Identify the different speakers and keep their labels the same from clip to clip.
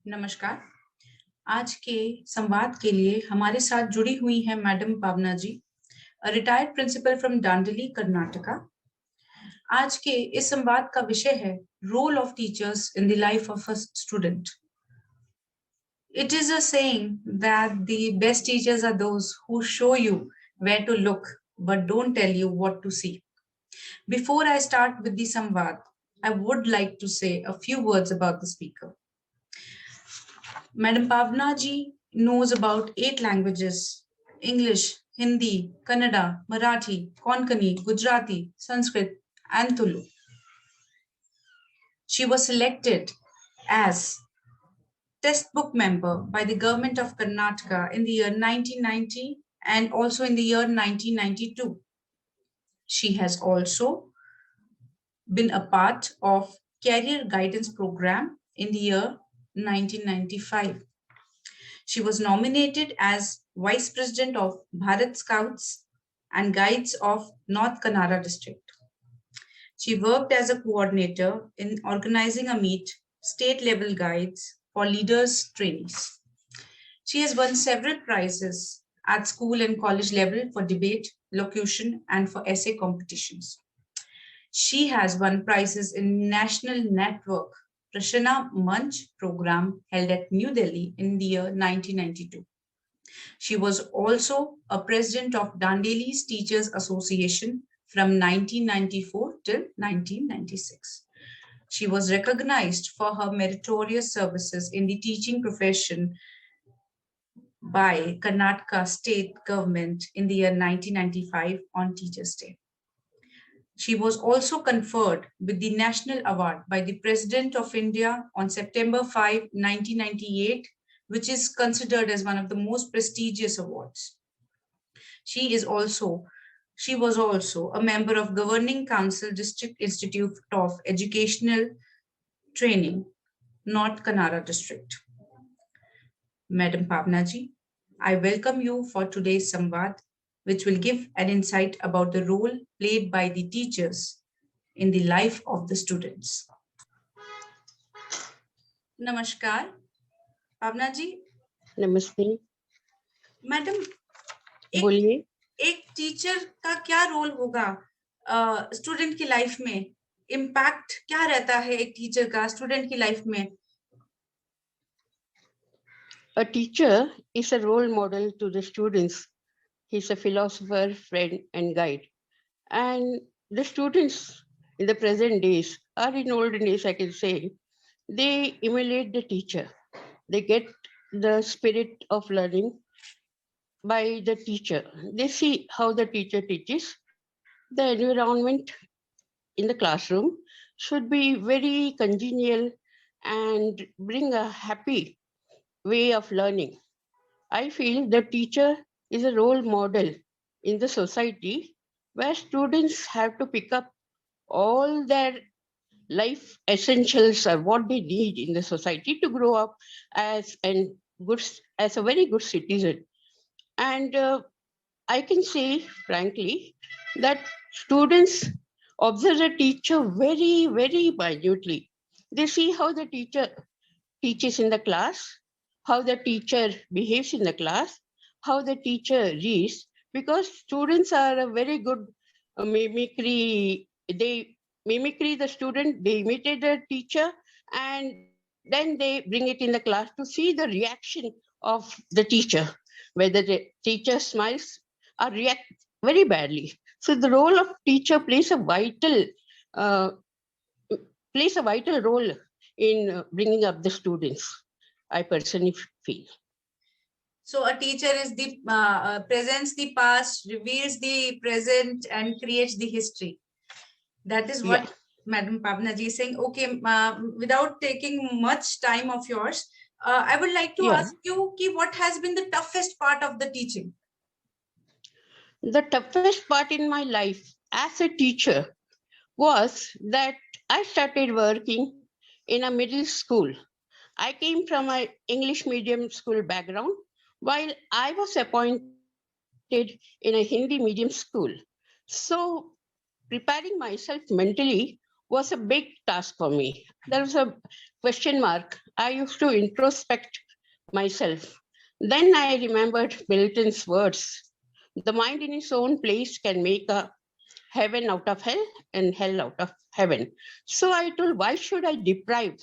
Speaker 1: नमस्कार। आज के संवाद के लिए हमारे साथ जुड़ी हुई हैं madam Pavana ji, retired principal from Dandeli, Karnataka. आज के इस संवाद का विषय है role of teachers in the life of a student. It is a saying that the best teachers are those who show you where to look but don't tell you what to see. Before I start with the samvad, I would like to say a few words about the speaker. Madam Pavna ji knows about 8 languages: English, Hindi, Kannada, Marathi, Konkani, Gujarati, Sanskrit, and Tulu. She was selected as textbook member by the government of Karnataka in the year 1990 and also in the year 1992. She has also been a part of career guidance program in the year 1995. She was nominated as Vice President of Bharat Scouts and Guides of North Kannada district. She worked as a coordinator in organizing a meet, state level guides for leaders trainees. She has won several prizes at school and college level for debate, locution, and for essay competitions. She has won prizes in National Network Prashana Manch program held at New Delhi in the year 1992. She was also a president of Dandeli's Teachers Association from 1994 till 1996. She was recognized for her meritorious services in the teaching profession by Karnataka state government in the year 1995 on Teachers' Day. She was also conferred with the National Award by the President of India on September 5, 1998, which is considered as one of the most prestigious awards. She was also a member of Governing Council District Institute of Educational Training, North Kannada District. Madam Pavna ji, I welcome you for today's Samvad, which will give an insight about the role played by the teachers in the life of the students. Namaskar, Pavna ji.
Speaker 2: नमस्ते।
Speaker 1: Madam,
Speaker 2: बोलिए।
Speaker 1: एक teacher का क्या role होगा student की life में? Impact क्या रहता है एक टीचर का स्टूडेंट की लाइफ में?
Speaker 2: A teacher is a role model to the students. He's a philosopher, friend, and guide. And the students in the present days, or in olden days, I can say, they emulate the teacher. They get the spirit of learning by the teacher. They see how the teacher teaches. The environment in the classroom should be very congenial and bring a happy way of learning. I feel the teacher is a role model in the society where students have to pick up all their life essentials or what they need in the society to grow up as as a very good citizen. And I can say frankly that students observe the teacher very, very minutely. They see how the teacher teaches in the class, how the teacher behaves in the class, how the teacher reads, because students are a very good mimicry. They mimicry the student, they imitate the teacher, and then they bring it in the class to see the reaction of the teacher, whether the teacher smiles or react very badly. So the role of teacher uh, plays a vital role in bringing up the students. I personally feel.
Speaker 1: So a teacher is the presents the past, reveals the present, and creates the history. That is what Madam Pavna ji is saying. Okay, without taking much time of yours, I would like to ask you, what has been the toughest part of the teaching?
Speaker 2: The toughest part in my life as a teacher was that I started working in a middle school. I came from an English medium school background, while I was appointed in a Hindi medium school. So, preparing myself mentally was a big task for me. There was a question mark. I used to introspect myself. Then I remembered Milton's words. The mind in its own place can make a heaven out of hell and hell out of heaven. So I told, why should I deprive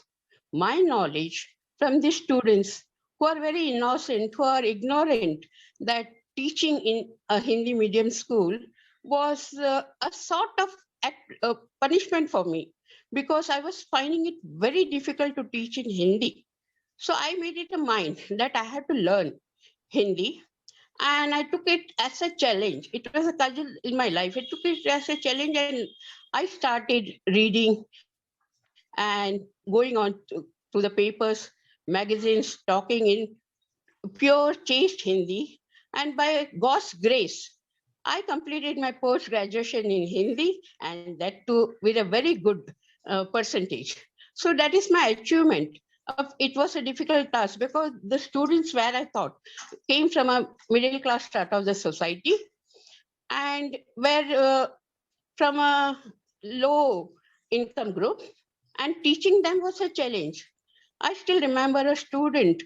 Speaker 2: my knowledge from the students who are very innocent, who are ignorant that teaching in a Hindi medium school was a sort of punishment for me because I was finding it very difficult to teach in Hindi. So I made it a mind that I had to learn Hindi, and I took it as a challenge. It was a cudgel in my life. I took it as a challenge, and I started reading and going on to the papers, magazines, talking in pure chaste Hindi. And by God's grace, I completed my post graduation in Hindi, and that too with a very good percentage. So that is my achievement. It was a difficult task because the students where I thought came from a middle class strata of the society and were from a low income group, and teaching them was a challenge. I still remember a student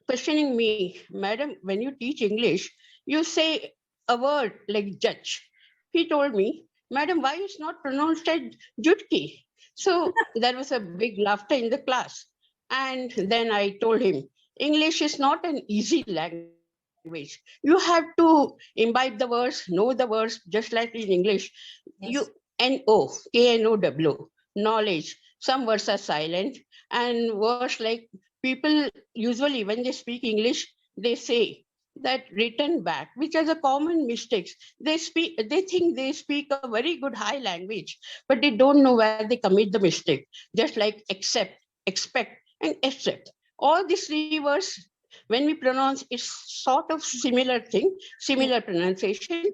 Speaker 2: questioning me, Madam, when you teach English, you say a word like judge. He told me, Madam, why is not pronounced as jutki? So there was a big laughter in the class. And then I told him, English is not an easy language. You have to imbibe the words, know the words, just like in English. You
Speaker 1: Yes.
Speaker 2: N-O, K-N-O-W, knowledge. Some words are silent, and words like people usually when they speak English, they say that written back, which are the common mistakes. They think they speak a very good high language, but they don't know where they commit the mistake. Just like accept, expect, and accept. All these three words, when we pronounce, it's sort of similar thing, similar pronunciation,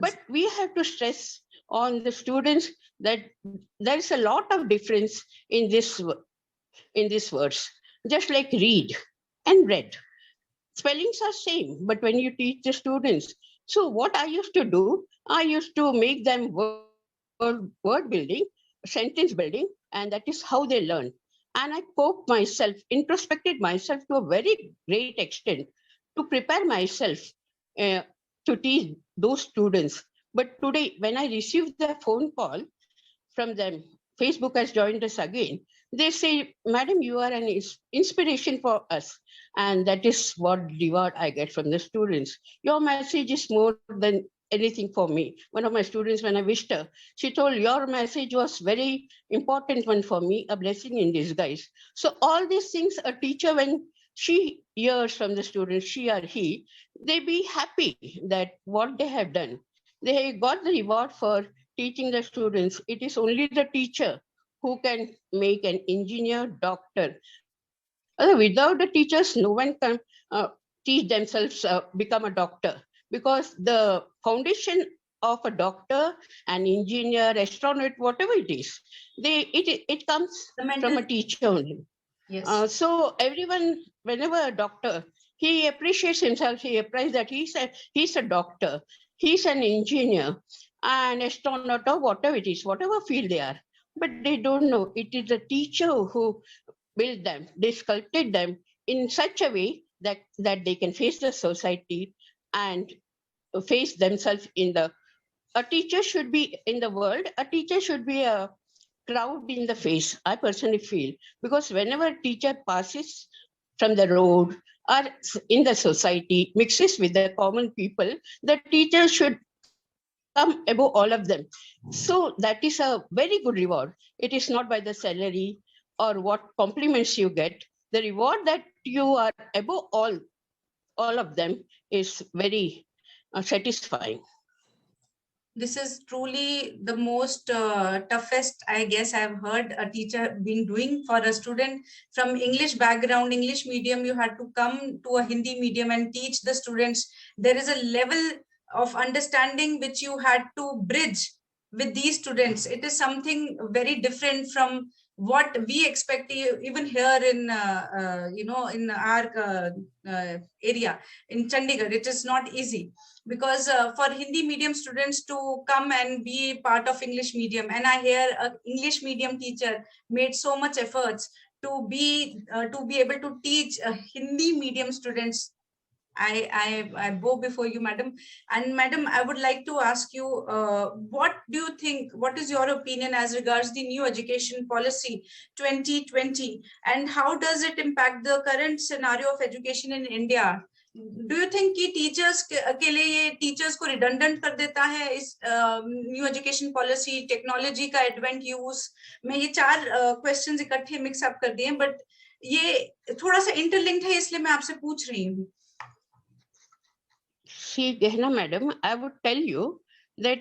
Speaker 2: but we have to stress on the students that there is a lot of difference in these words. Just like read and read, spellings are same, but when you teach the students, so what I used to do, I used to make them word building, sentence building, and that is how they learn. And I coped myself, introspected myself to a very great extent to prepare myself uh, to teach those students. But today, when I receive the phone call from them, Facebook has joined us again. They say, Madam, you are an inspiration for us. And that is what reward I get from the students. Your message is more than anything for me. One of my students, when I wished her, she told, your message was very important one for me, a blessing in disguise. So all these things, a teacher, when she hears from the students, she or he, they be happy that what they have done. They got the reward for teaching the students. It is only the teacher who can make an engineer, doctor. Without the teachers, no one can teach themselves become a doctor, because the foundation of a doctor, an engineer, astronaut, whatever it is, it comes
Speaker 1: The
Speaker 2: from
Speaker 1: mental.
Speaker 2: a teacher only.
Speaker 1: Yes.
Speaker 2: So everyone, whenever a doctor, he appreciates himself, he appreciates that he's a doctor, he's an engineer, an astronaut, or whatever it is, whatever field they are. But they don't know it is the teacher who built them, they sculpted them in such a way that they can face the society and face themselves in the. A teacher should be in the world. A teacher should be a crowd in the face, I personally feel, because whenever a teacher passes from the road or in the society, mixes with the common people, the teacher should come above all of them. So that is a very good reward. It is not by the salary or what compliments you get. The reward that you are above all of them is very satisfying.
Speaker 1: This is truly the most toughest, I guess, I've heard a teacher been doing for a student from English background, English medium. You had to come to a Hindi medium and teach the students. There is a level of understanding which you had to bridge with these students. It is something very different from what we expect even here in in our area in Chandigarh. It is not easy because for Hindi medium students to come and be part of English medium, and I hear a English medium teacher made so much efforts to be able to teach Hindi medium students. I bow before you, madam. And madam, I would like to ask you, what do you think? What is your opinion as regards the new education policy 2020, and how does it impact the current scenario of education in India? Do you think कि teachers के लिए ये teachers को redundant कर देता है इस new education policy, technology का एडवेंट यूज? मैं ये चार क्वेश्चंस इकट्ठे मिक्स अप कर दिए, बट ये थोड़ा सा इंटरलिंक्ड है, इसलिए मैं आपसे पूछ रही हूँ.
Speaker 2: See, Gehna madam, I would tell you that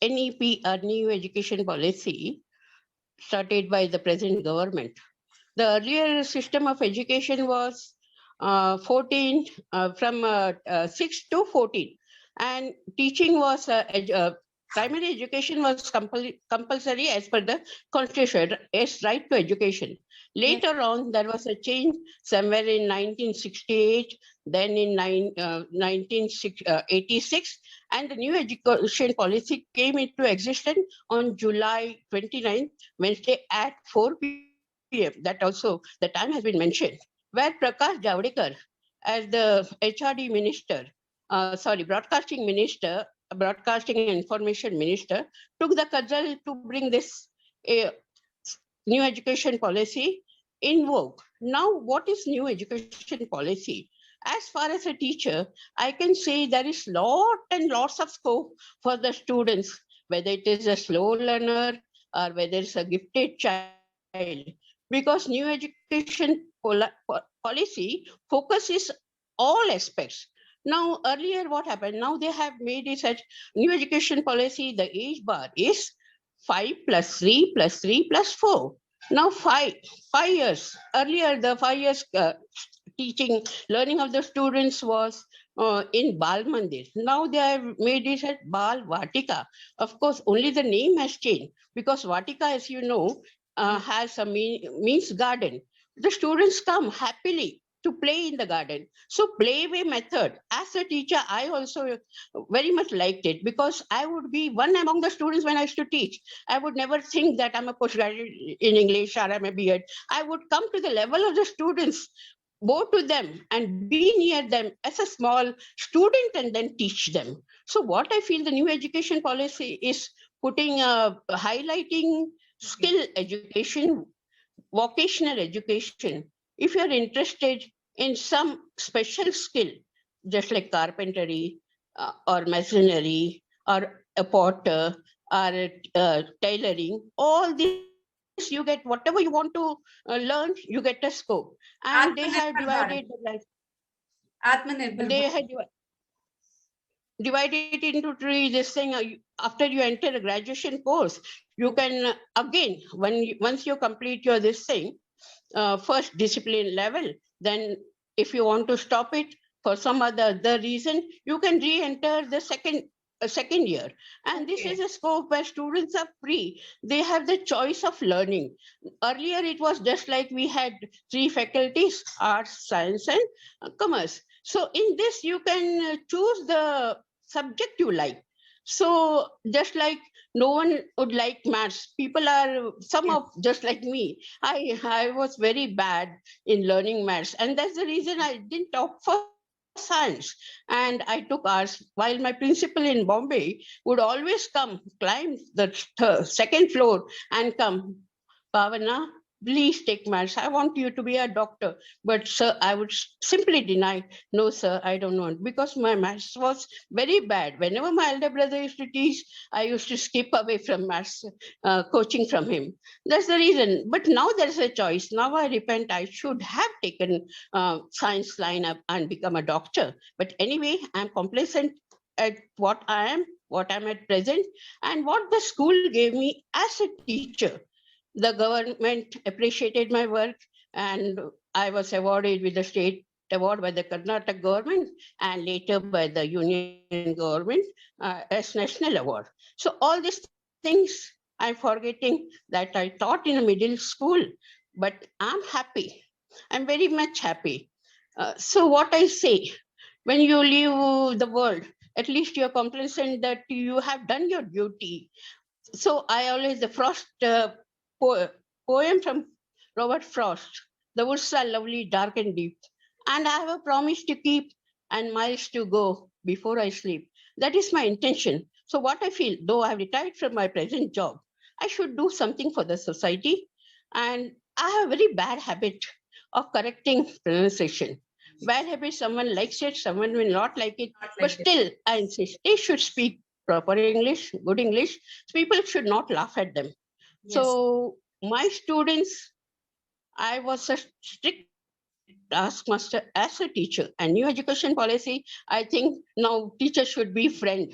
Speaker 2: NEP, or New Education Policy, started by the present government. The earlier system of education was 14, from 6 to 14, and teaching was primary education was compulsory as per the constitution, as right to education. Later on, there was a change somewhere in 1968, then in 1986, and the new education policy came into existence on July 29th, Wednesday at 4 p.m. That also, the time has been mentioned, where Prakash Javadekar, as the HRD minister, broadcasting minister, broadcasting and information minister, took the cudgel to bring this new education policy in vogue. Now, what is new education policy? As far as a teacher, I can say there is lot and lots of scope for the students, whether it is a slow learner or whether it's a gifted child, because new education policy focuses all aspects. Now, earlier what happened? Now they have made it such new education policy, the age bar is 5 plus 3 plus 3 plus 4. Now 5 years. Earlier, the 5 years teaching, learning of the students was in Bal Mandir. Now they have made it at Bal Vatika. Of course, only the name has changed, because Vatika, as you know, has a means garden. The students come happily to play in the garden. So playway method, as a teacher, I also very much liked it, because I would be one among the students when I used to teach. I would never think that I'm a postgraduate in English or I'm a B.Ed. I would come to the level of the students, bow to them and be near them as a small student and then teach them. So what I feel the new education policy is putting, highlighting skill education, vocational education. If you're interested in some special skill, just like carpentry or masonry or a potter or tailoring, all this you get, whatever you want to learn, you get a scope. And they have divided
Speaker 1: Atmanirbhar
Speaker 2: they
Speaker 1: Bharat.
Speaker 2: had divided it into three. This thing, after you enter a graduation course, you can again, once you complete your this thing, first discipline level, then if you want to stop it for some other reason, you can re-enter the second year. And this
Speaker 1: Okay.
Speaker 2: is a scope where students are free. They have the choice of learning. Earlier, it was just like we had three faculties: arts, science, and commerce. So in this, you can choose the subject you like. So just like no one would like maths, people are some
Speaker 1: Yes.
Speaker 2: of just like me. I was very bad in learning maths, and that's the reason I didn't opt for science, and I took arts. While my principal in Bombay would always come, climb the second floor and come, Pavana, please take maths. I want you to be a doctor. But sir, I would simply deny, no sir, I don't want, because my maths was very bad. Whenever my elder brother used to teach, I used to skip away from maths coaching from him. That's the reason. But now there's a choice. Now I repent. I should have taken science line up and become a doctor. But anyway, I'm complacent at what I'm at present, and what the school gave me as a teacher. The government appreciated my work, and I was awarded with the state award by the Karnataka government and later by the union government as national award. So all these things I'm forgetting that I taught in a middle school, but I'm happy. I'm very much happy. So what I say, when you leave the world, at least you're complacent that you have done your duty. So I always, the Frost poem from Robert Frost, the woods are lovely, dark and deep, and I have a promise to keep and miles to go before I sleep. That is my intention. So what I feel, though I have retired from my present job, I should do something for the society. And I have a very bad habit of correcting pronunciation. Bad habit, someone likes it, someone will not like it,
Speaker 1: Not
Speaker 2: but
Speaker 1: like it.
Speaker 2: still I insist they should speak proper English, good English. People should not laugh at them.
Speaker 1: Yes.
Speaker 2: So my students, I was a strict taskmaster as a teacher. And new education policy, I think now teachers should be friend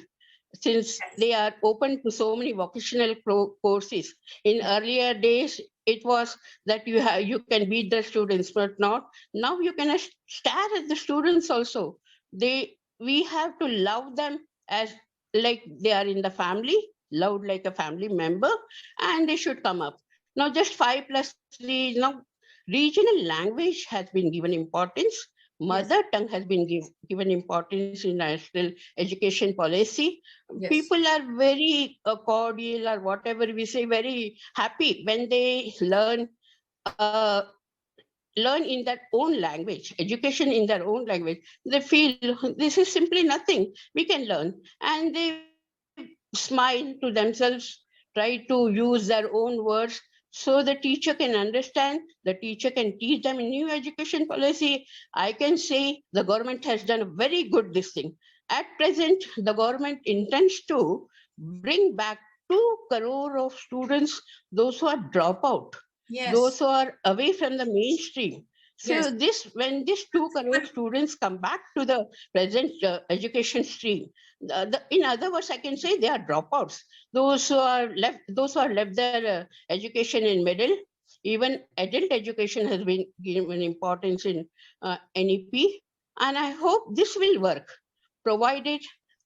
Speaker 2: since they are open to so many vocational courses. In earlier days, it was that you can beat the students, but not now. You can stare at the students also. We have to love them as like they are in the family, loved like a family member, and they should come up. Now, just 5+3. Now, regional language has been given importance.
Speaker 1: Yes.
Speaker 2: Mother tongue has been given importance in national education policy.
Speaker 1: Yes.
Speaker 2: People are very cordial or whatever we say, very happy when they uh, learn in their own language, education in their own language. They feel this is simply nothing. We can learn, and they smile to themselves, try to use their own words. So the teacher can understand, the teacher can teach them in new education policy. I can say the government has done a very good this thing. At present, the government intends to bring back 2 crore of students, those who are dropout, those
Speaker 1: Yes.
Speaker 2: who are away from the mainstream.
Speaker 1: Yes.
Speaker 2: So this, when these 2 crore students come back to the present education stream, in other words, I can say they are dropouts. Those who are left their education in middle. Even adult education has been given importance in NEP, and I hope this will work, provided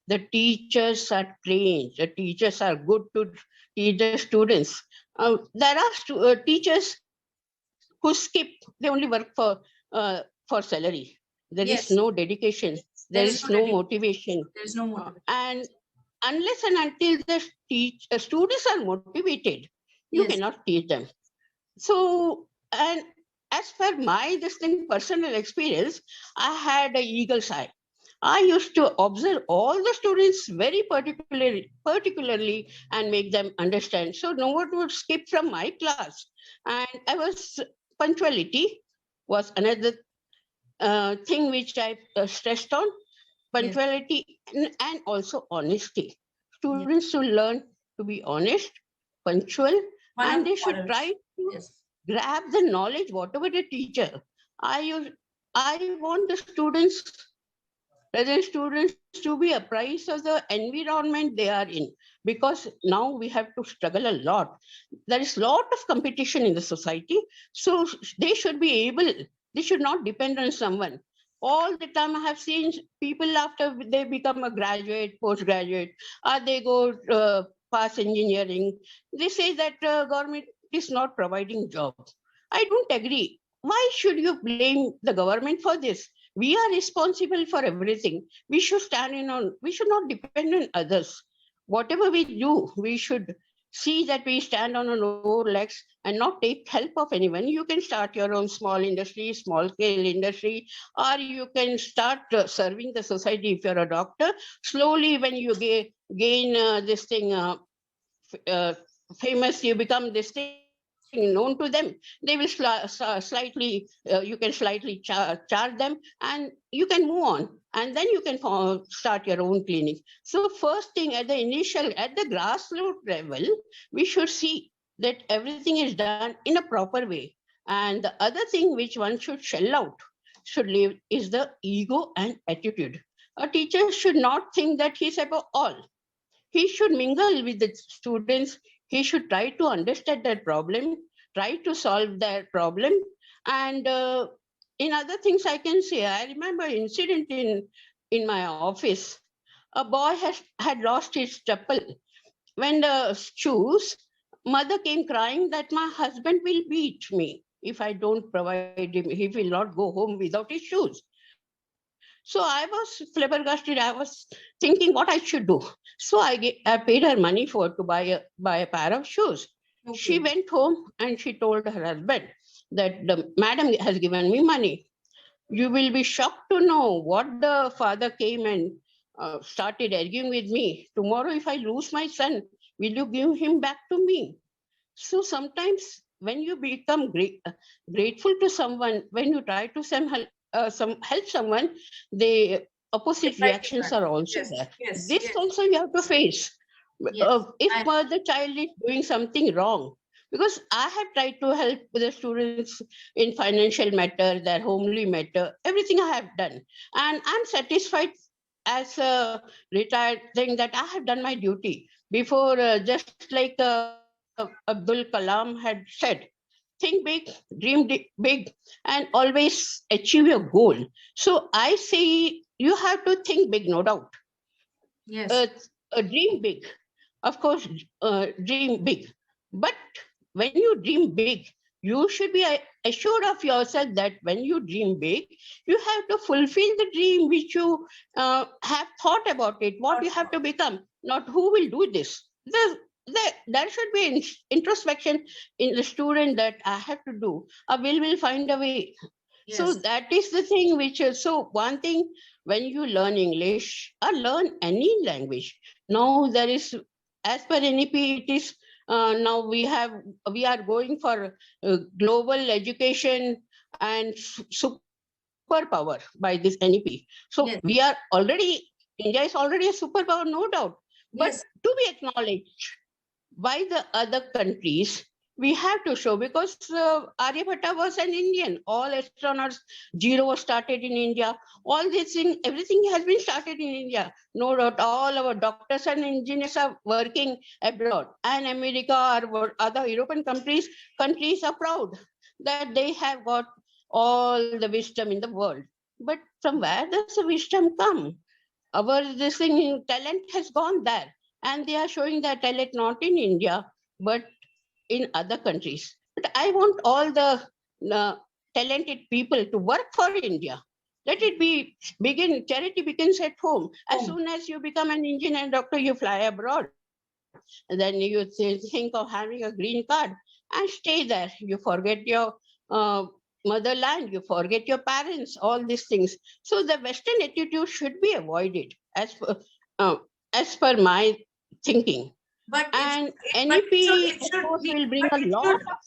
Speaker 2: the teachers are trained, the teachers are good to teach the students. There are teachers who skip; they only work for salary. There is no
Speaker 1: Yes.
Speaker 2: dedication. There is
Speaker 1: There
Speaker 2: no
Speaker 1: is no dedication.
Speaker 2: motivation,
Speaker 1: There is no motivation.
Speaker 2: and unless and until the students are motivated, you
Speaker 1: Yes.
Speaker 2: cannot teach them. So, and as per my this thing personal experience, I had a eagle's eye. I used to observe all the students very particularly, and make them understand. So no one would skip from my class, and I was punctuality was another thing which I stressed on,
Speaker 1: Yes.
Speaker 2: punctuality and also honesty.
Speaker 1: Yes.
Speaker 2: Students should learn to be honest, punctual,
Speaker 1: One
Speaker 2: and
Speaker 1: of
Speaker 2: they
Speaker 1: the
Speaker 2: should try
Speaker 1: models.
Speaker 2: to
Speaker 1: Yes.
Speaker 2: grab the knowledge, whatever the teacher. I use, I want the students, present students, to be apprised of the environment they are in, because now we have to struggle a lot. There is lot of competition in the society, so they should be able. They should not depend on someone. All the time, I have seen people after they become a graduate, postgraduate, or they go pass engineering. They say that government is not providing job. I don't agree. Why should you blame the government for this? We are responsible for everything. We should stand in on, we should not depend on others. Whatever we do, we should see that we stand on our own legs and not take help of anyone. You can start your own small industry, small scale industry, or you can start serving the society if you're a doctor. Slowly, when you gain this thing, uh, famous, you become this thing known to them, they will slightly, you can slightly charge them, and you can move on, and then you can start your own clinic. So first thing, at the initial, at the grassroots level, we should see that everything is done in a proper way. And the other thing which one should shell out, should leave, is the ego and attitude. A teacher should not think that he's above all. He should mingle with the students. He should try to understand their problem, try to solve their problem. And in other things, I can say, I remember incident in my office. A boy had lost his chappal when the shoes, mother came crying that my husband will beat me if I don't provide him. He will not go home without his shoes. So I was flabbergasted. I was thinking what I should do. So I paid her money to buy a pair of shoes. She
Speaker 1: Okay.
Speaker 2: went home and she told her husband that the madam has given me money. You will be shocked to know what the father came and started arguing with me. Tomorrow, if I lose my son, will you give him back to me? So sometimes when you become grateful to someone, when you try to help someone, the
Speaker 1: They
Speaker 2: opposite
Speaker 1: fight you
Speaker 2: reactions
Speaker 1: back.
Speaker 2: are also
Speaker 1: Yes,
Speaker 2: there.
Speaker 1: yes,
Speaker 2: This
Speaker 1: yes,
Speaker 2: also you have to face.
Speaker 1: yes.
Speaker 2: If
Speaker 1: I,
Speaker 2: the child is doing something wrong, because I have tried to help the students in financial matter, their homely matter, everything I have done, and I'm satisfied as a retired thing that I have done my duty. Before, just like Abdul Kalam had said, think big, big, and always achieve your goal. So I say you have to think big, no doubt.
Speaker 1: yes,
Speaker 2: Uh, Dream big, of course, dream big. But when you dream big, you should be assured of yourself that when you dream big, you have to fulfill the dream which you have thought about it, what you have to become, not who will do this. There should be introspection in the student that I have to do. A will find a way. So
Speaker 1: yes.
Speaker 2: that is the thing which is so one thing when you learn English or learn any language. Now there is, as per NEP, it is now we are going for global education and superpower by this NEP. So we are
Speaker 1: Yes,
Speaker 2: already, India is already a superpower, no doubt. But
Speaker 1: yes,
Speaker 2: to be acknowledged by the other countries, we have to show because Aryabhatta was an Indian. All astronauts, zero was started in India. All this thing, everything has been started in India. No doubt, all our doctors and engineers are working abroad. And America or other European countries are proud that they have got all the wisdom in the world. But from where does the wisdom come? Our this thing talent has gone there, and they are showing that talent not in India but in other countries. But I want all the uh, talented people to work for India. Let it be begin. Charity begins at home. As
Speaker 1: home.
Speaker 2: soon as you become an engineer and doctor, you fly abroad, and then you think of having a green card and stay there. You forget your uh, motherland, you forget your parents, all these things. So the Western attitude should be avoided uh, as per my thinking.
Speaker 1: But
Speaker 2: And
Speaker 1: but
Speaker 2: NEP,
Speaker 1: it
Speaker 2: of
Speaker 1: should
Speaker 2: course,
Speaker 1: be,
Speaker 2: will bring
Speaker 1: but
Speaker 2: a
Speaker 1: it
Speaker 2: lot
Speaker 1: should,
Speaker 2: of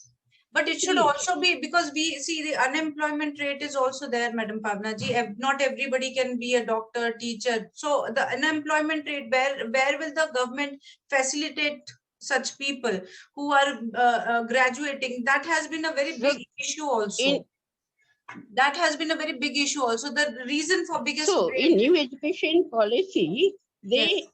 Speaker 1: but it should
Speaker 2: change.
Speaker 1: also be because we see the unemployment rate is also there, Madam Pavna ji. Not everybody can be a doctor, teacher. So the unemployment rate, where will the government facilitate such people who are graduating? That has been a very
Speaker 2: So
Speaker 1: big issue also.
Speaker 2: in
Speaker 1: That has been a very big issue also. The reason for biggest
Speaker 2: in
Speaker 1: rate,
Speaker 2: new education policy,
Speaker 1: yes,
Speaker 2: they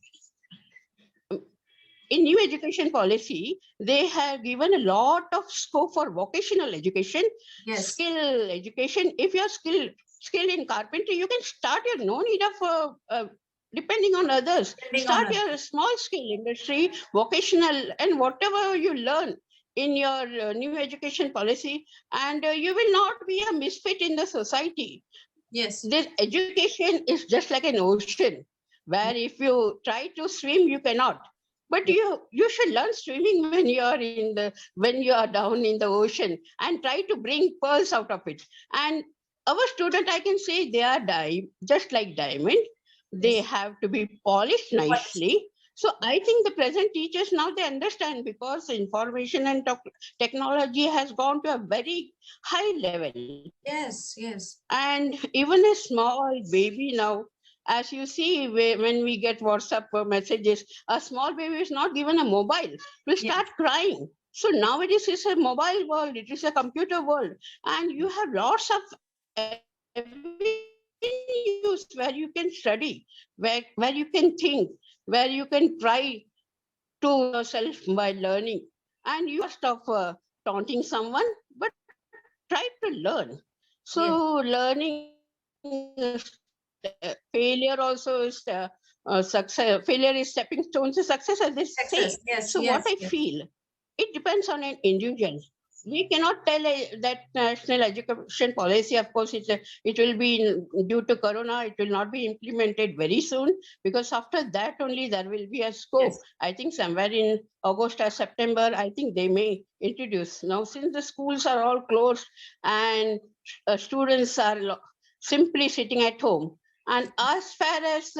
Speaker 2: in new education policy, they have given a lot of scope for vocational education,
Speaker 1: yes,
Speaker 2: skill education. If you're skilled in carpentry, you can start your no need of depending on others.
Speaker 1: depending on
Speaker 2: Start
Speaker 1: us.
Speaker 2: your small scale industry, vocational, and whatever you learn in your new education policy, and you will not be a misfit in the society.
Speaker 1: Yes,
Speaker 2: This education is just like an ocean where if you try to swim you cannot, but
Speaker 1: yes,
Speaker 2: you should learn swimming when you are down in the ocean and try to bring pearls out of it. And our student, I can say, they are just like diamond. They
Speaker 1: yes.
Speaker 2: have to be polished
Speaker 1: But
Speaker 2: nicely. So I think the present teachers now they understand because information and technology has gone to a very high level.
Speaker 1: yes, yes,
Speaker 2: And even a small baby now, as you see, when we get WhatsApp messages, a small baby is not given a mobile, will
Speaker 1: yes,
Speaker 2: start crying. So nowadays it's a mobile world, it is a computer world, and you have lots of avenues where you can study, where you can think, where you can try to improve yourself by learning. And you are not in the interest of taunting someone, but try to learn.
Speaker 1: yes,
Speaker 2: So learning failure also is success. Failure is stepping stones to success, as they say.
Speaker 1: success. Yes,
Speaker 2: So what
Speaker 1: yes,
Speaker 2: I
Speaker 1: yes.
Speaker 2: feel. it depends on an individual. We cannot tell that national education policy, of course, it will be due to Corona, it will not be implemented very soon, because after that only there will be a scope.
Speaker 1: Yes.
Speaker 2: I think somewhere in August or September, I think they may introduce. Now, since the schools are all closed and students are simply sitting at home, and as far as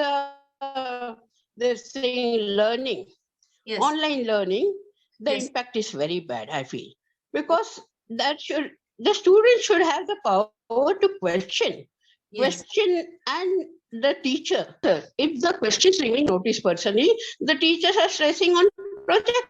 Speaker 2: this thing learning,
Speaker 1: Yes.
Speaker 2: online learning, the
Speaker 1: Yes.
Speaker 2: impact is very bad, I feel, because the student should have the power to question
Speaker 1: Yes.
Speaker 2: and the teacher. If the questions remain noticed personally, the teachers are stressing on project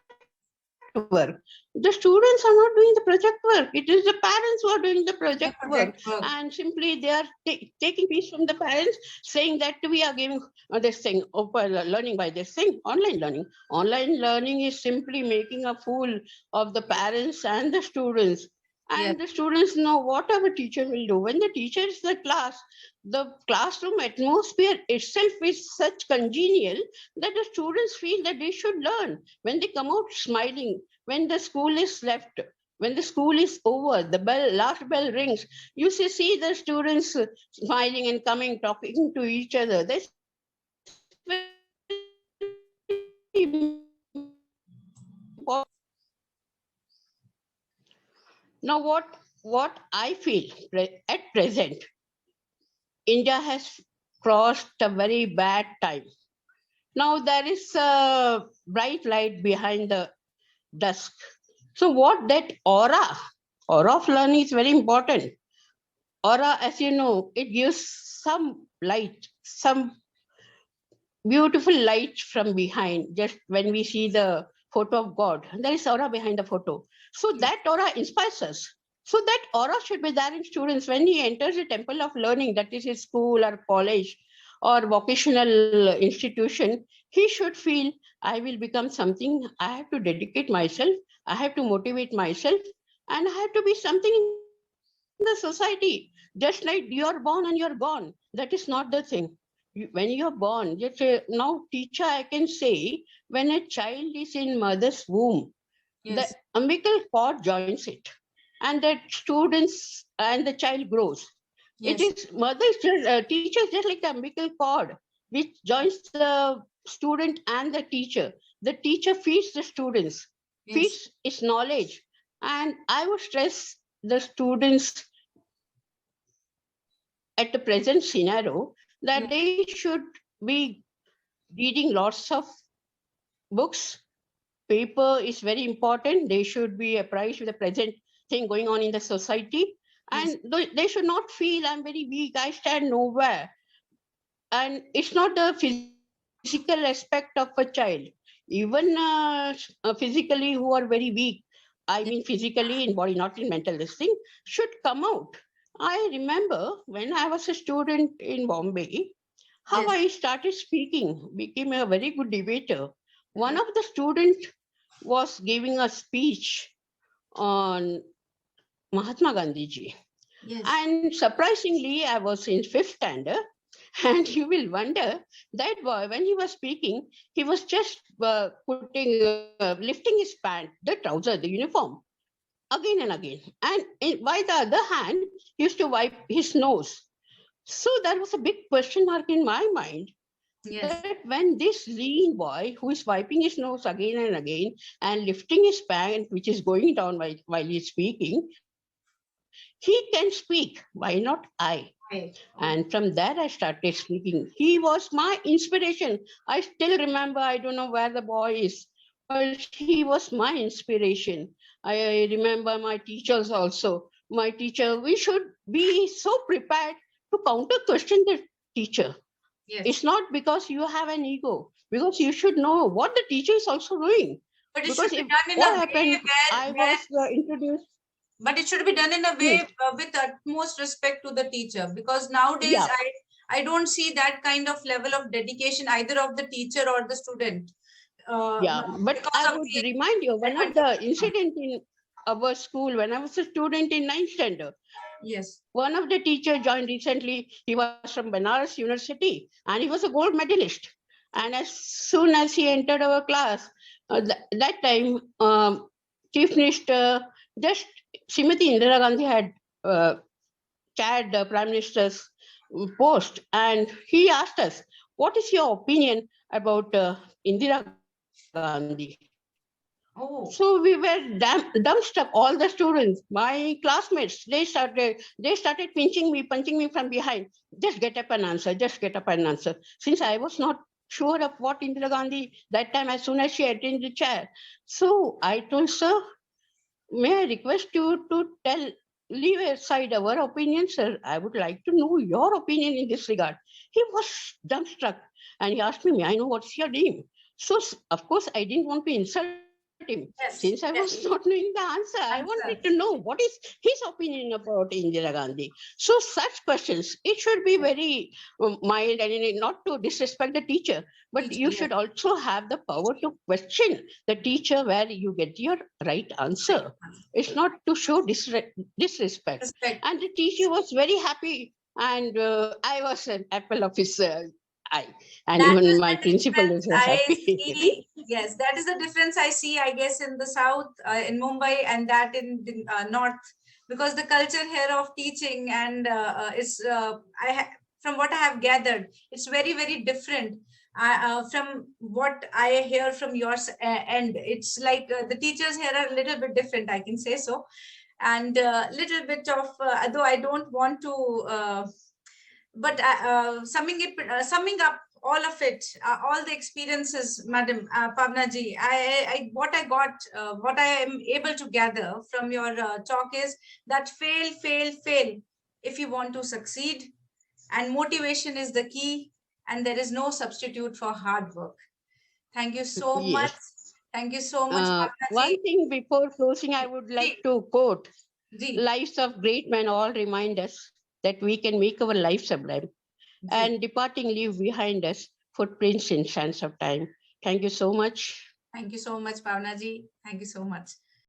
Speaker 2: work. The students are not doing the project work. It is the parents who are doing the project work. And simply they are taking piece from the parents, saying that we are giving this thing, learning by this thing, online learning. Online learning is simply making a fool of the parents and the students. And
Speaker 1: Yes.
Speaker 2: the students know what our teacher will do. When the teacher is the classroom atmosphere itself is such congenial that the students feel that they should learn. When they come out smiling, when the school is left, when the school is over, the last bell rings, you see the students smiling and coming, talking to each other. That's very important. Now, what I feel at present, India has crossed a very bad time. Now there is a bright light behind the dusk. So what that aura of learning is very important. Aura, as you know, it gives some light, some beautiful light from behind. Just when we see the photo of God, there is aura behind the photo. So that aura inspires us. So that aura should be there in students when he enters a temple of learning, that is his school or college or vocational institution. He should feel, I will become something. I have to dedicate myself. I have to motivate myself, and I have to be something in the society. Just like you're born and you're gone. That is not the thing. When you're born, just now, teacher, I can say, when a child is in mother's womb,
Speaker 1: Yes.
Speaker 2: the umbilical cord joins it, and the students and the child grows.
Speaker 1: Yes.
Speaker 2: It is mother's teacher is just like the umbilical cord, which joins the student and the teacher. The teacher feeds the students,
Speaker 1: Yes.
Speaker 2: feeds its knowledge, and I would stress the students at the present scenario that they should be reading lots of books. Paper is very important. They should be apprised with the present thing going on in the society.
Speaker 1: Yes.
Speaker 2: And they should not feel I'm very weak, I stand nowhere. And it's not the physical aspect of a child. Even physically who are very weak, I mean physically in body, not in mental, this thing should come out. I remember when I was a student in Bombay, how
Speaker 1: Yes.
Speaker 2: I started speaking, became a very good debater. One of the students was giving a speech on Mahatma Gandhi ji.
Speaker 1: Yes.
Speaker 2: And surprisingly, I was in fifth standard. And you will wonder that boy, when he was speaking, he was just lifting his pant, the trouser, the uniform, again and again. And by the other hand, he used to wipe his nose. So there was a big question mark in my mind.
Speaker 1: Yes.
Speaker 2: That when this lean boy who is wiping his nose again and again and lifting his pant, which is going down while he's speaking, he can speak. Why not I?
Speaker 1: Okay.
Speaker 2: And from there, I started speaking. He was my inspiration. I still remember, I don't know where the boy is, but he was my inspiration. I remember my teachers also. My teacher, we should be so prepared to counter question the teacher.
Speaker 1: Yes.
Speaker 2: It's not because you have an ego, because you should know what the teacher is also doing.
Speaker 1: But it
Speaker 2: Because
Speaker 1: should be
Speaker 2: if
Speaker 1: done in
Speaker 2: what
Speaker 1: a way
Speaker 2: happened,
Speaker 1: where,
Speaker 2: I was introduced.
Speaker 1: but it should be done in a way
Speaker 2: Yes.
Speaker 1: With utmost respect to the teacher, because nowadays
Speaker 2: Yeah.
Speaker 1: I don't see that kind of level of dedication either of the teacher or the student.
Speaker 2: Yeah, but
Speaker 1: Because
Speaker 2: I
Speaker 1: of
Speaker 2: would
Speaker 1: the
Speaker 2: remind you one of the incident in our school when I was a student in 9th standard.
Speaker 1: Yes.
Speaker 2: One of the teachers joined recently. He was from Banaras University and he was a gold medalist. And as soon as he entered our class, that time Chief Minister, just Srimati Indira Gandhi had chaired the Prime Minister's post, and he asked us, "What is your opinion about Indira Gandhi?"
Speaker 1: Oh,
Speaker 2: So we were dumbstruck, all the students, my classmates, they started pinching me, punching me from behind. Just get up and answer, just get up and answer. Since I was not sure of what Indira Gandhi, that time as soon as she attained the chair. So I told sir, may I request you to leave aside our opinion, sir. I would like to know your opinion in this regard. He was dumbstruck and he asked me, may I know what's your name? So of course I didn't want to insult him.
Speaker 1: yes,
Speaker 2: Since I was
Speaker 1: yes.
Speaker 2: not knowing the answer, I wanted to know what is his opinion about Indira Gandhi. So such questions, it should be very mild and not to disrespect the teacher, but
Speaker 1: Teacher,
Speaker 2: you
Speaker 1: yes.
Speaker 2: should also have the power to question the teacher where you get your right answer. It's not to show disrespect.
Speaker 1: Respect.
Speaker 2: And the teacher was very happy, and I was an apple of his eye, and
Speaker 1: That
Speaker 2: even
Speaker 1: is
Speaker 2: my
Speaker 1: the
Speaker 2: principal
Speaker 1: difference
Speaker 2: was
Speaker 1: I
Speaker 2: happy.
Speaker 1: see. Yes, that is the difference I see, I guess, in the south, in Mumbai, and that in the north, because the culture here of teaching and is, from what I have gathered, it's very, very different. From what I hear from your end, it's like the teachers here are a little bit different, I can say so, and a little bit of, though I don't want to. But summing up all of it, all the experiences, Madam Pavna ji, what I got, what I am able to gather from your talk is that fail, fail, fail if you want to succeed, and motivation is the key, and there is no substitute for hard work. Thank you so much.
Speaker 2: Yes.
Speaker 1: Thank you so much, Pavna
Speaker 2: One
Speaker 1: ji.
Speaker 2: thing before closing, I would like
Speaker 1: Ji,
Speaker 2: to quote,
Speaker 1: ji,
Speaker 2: lives of great men all remind us that we can make our life sublime,
Speaker 1: ji.
Speaker 2: and departing leave behind us footprints in sands of time. Thank you so much.
Speaker 1: Thank you so much, Pavna ji. Thank you so much.